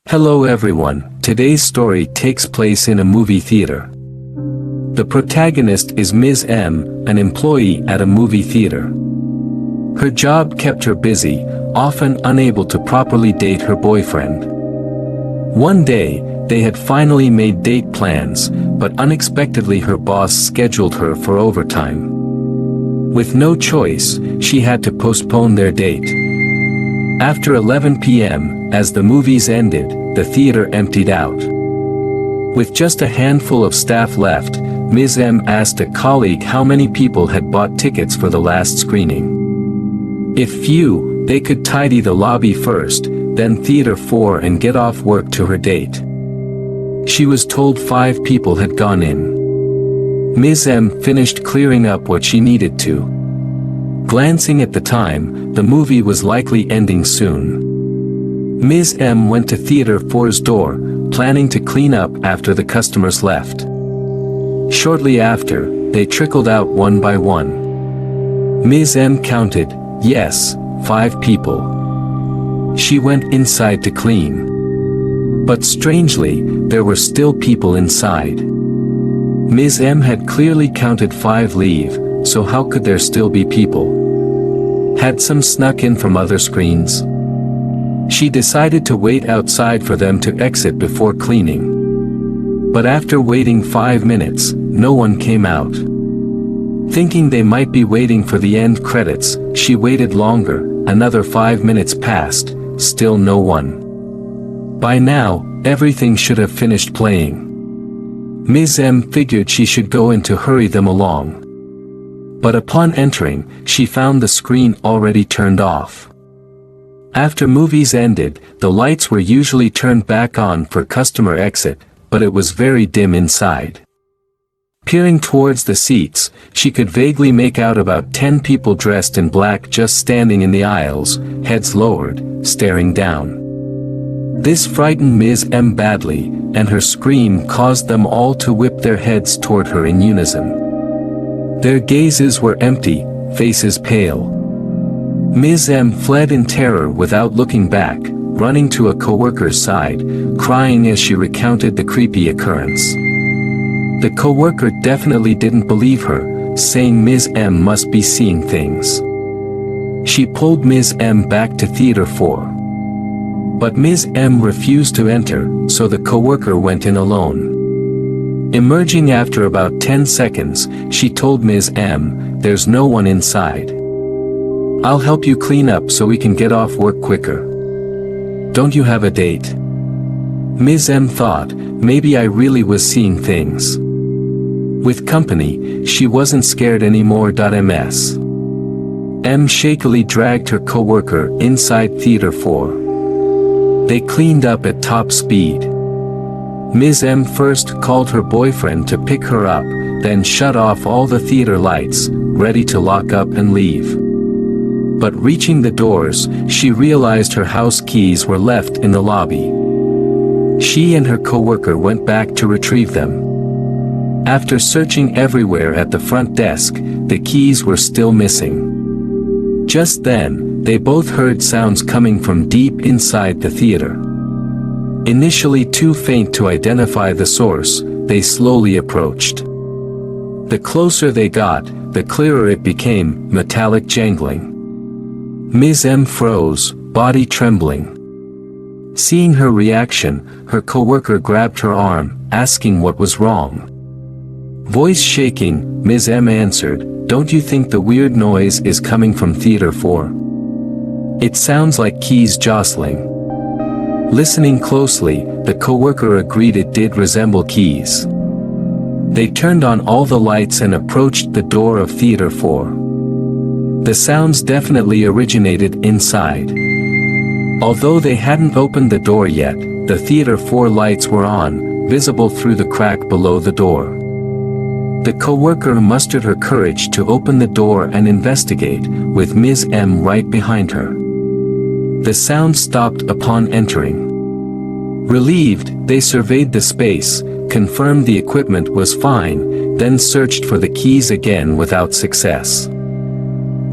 Hello everyone, today's story takes place in a movie theater. The protagonist is Ms. M, an employee at a movie theater. Her job kept her busy, often unable to properly date her boyfriend. One day, they had finally made date plans, but unexpectedly her boss scheduled her for overtime. With no choice, she had to postpone their date. After 11 p.m., as the movies ended, the theater emptied out. With just a handful of staff left, Ms. M asked a colleague how many people had bought tickets for the last screening. If few, they could tidy the lobby first, then Theater 4 and get off work to her date. She was told 5 people had gone in. Ms. M finished clearing up what she needed to. Glancing at the time, the movie was likely ending soon. Ms. M went to Theater 4's door, planning to clean up after the customers left. Shortly after, they trickled out one by one. Ms. M counted, yes, 5 people. She went inside to clean. But strangely, there were still people inside. Ms. M had clearly counted 5 leave, so how could there still be people? Had some snuck in from other screens? She decided to wait outside for them to exit before cleaning. But after waiting 5 minutes, no one came out. Thinking they might be waiting for the end credits, she waited longer. Another 5 minutes passed, still no one. By now, everything should have finished playing. Ms. M figured she should go in to hurry them along. But upon entering, she found the screen already turned off. After movies ended, the lights were usually turned back on for customer exit, but it was very dim inside. Peering towards the seats, she could vaguely make out about 10 people dressed in black just standing in the aisles, heads lowered, staring down. This frightened Ms. M badly, and her scream caused them all to whip their heads toward her in unison. Their gazes were empty, faces pale. Ms. M fled in terror without looking back, running to a coworker's side, crying as she recounted the creepy occurrence. The coworker definitely didn't believe her, saying Ms. M must be seeing things. She pulled Ms. M back to Theater 4. But Ms. M refused to enter, so the coworker went in alone. Emerging after about 10 seconds, she told Ms. M, "There's no one inside. I'll help you clean up so we can get off work quicker. Don't you have a date?" Ms. M thought, maybe I really was seeing things. With company, she wasn't scared anymore. Ms. M shakily dragged her coworker inside Theater 4. They cleaned up at top speed. Ms. M first called her boyfriend to pick her up, then shut off all the theater lights, ready to lock up and leave. But reaching the doors, she realized her house keys were left in the lobby. She and her coworker went back to retrieve them. After searching everywhere at the front desk, the keys were still missing. Just then, they both heard sounds coming from deep inside the theater. Initially too faint to identify the source, they slowly approached. The closer they got, the clearer it became, metallic jangling. Ms. M froze, body trembling. Seeing her reaction, her coworker grabbed her arm, asking what was wrong. Voice shaking, Ms. M answered, "Don't you think the weird noise is coming from Theater 4? It sounds like keys jostling." Listening closely, the coworker agreed it did resemble keys. They turned on all the lights and approached the door of Theater 4. The sounds definitely originated inside. Although they hadn't opened the door yet, the Theater 4 lights were on, visible through the crack below the door. The coworker mustered her courage to open the door and investigate, with Ms. M right behind her. The sound stopped upon entering. Relieved, they surveyed the space, confirmed the equipment was fine, then searched for the keys again without success.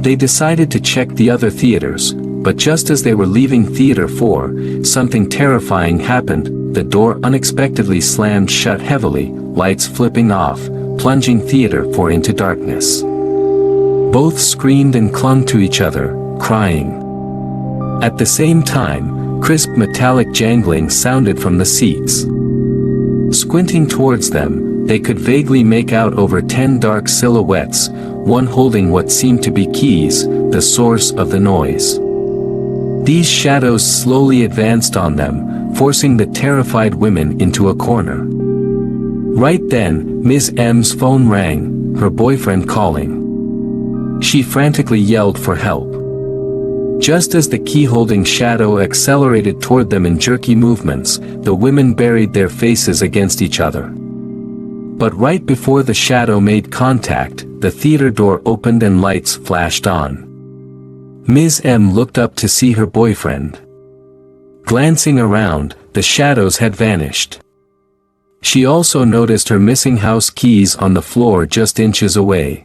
They decided to check the other theaters, but just as they were leaving Theater 4, something terrifying happened. The door unexpectedly slammed shut heavily, lights flipping off, plunging Theater 4 into darkness. Both screamed and clung to each other, crying. At the same time, crisp metallic jangling sounded from the seats. Squinting towards them, they could vaguely make out over 10 dark silhouettes, one holding what seemed to be keys, the source of the noise. These shadows slowly advanced on them, forcing the terrified women into a corner. Right then, Ms. M's phone rang, her boyfriend calling. She frantically yelled for help. Just as the key-holding shadow accelerated toward them in jerky movements, the women buried their faces against each other. But right before the shadow made contact, the theater door opened and lights flashed on. Ms. M looked up to see her boyfriend. Glancing around, the shadows had vanished. She also noticed her missing house keys on the floor just inches away.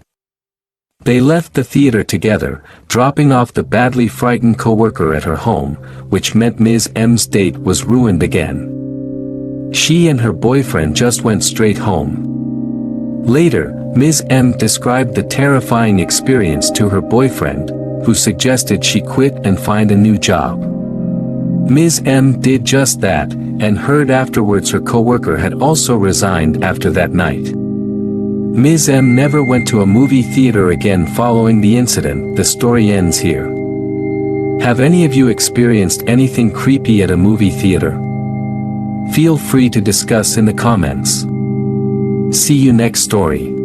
They left the theater together, dropping off the badly frightened coworker at her home, which meant Ms. M's date was ruined again. She and her boyfriend just went straight home. Later, Ms. M described the terrifying experience to her boyfriend, who suggested she quit and find a new job. Ms. M did just that, and heard afterwards her coworker had also resigned after that night. Ms. M never went to a movie theater again following the incident. The story ends here. Have any of you experienced anything creepy at a movie theater? Feel free to discuss in the comments. See you next story.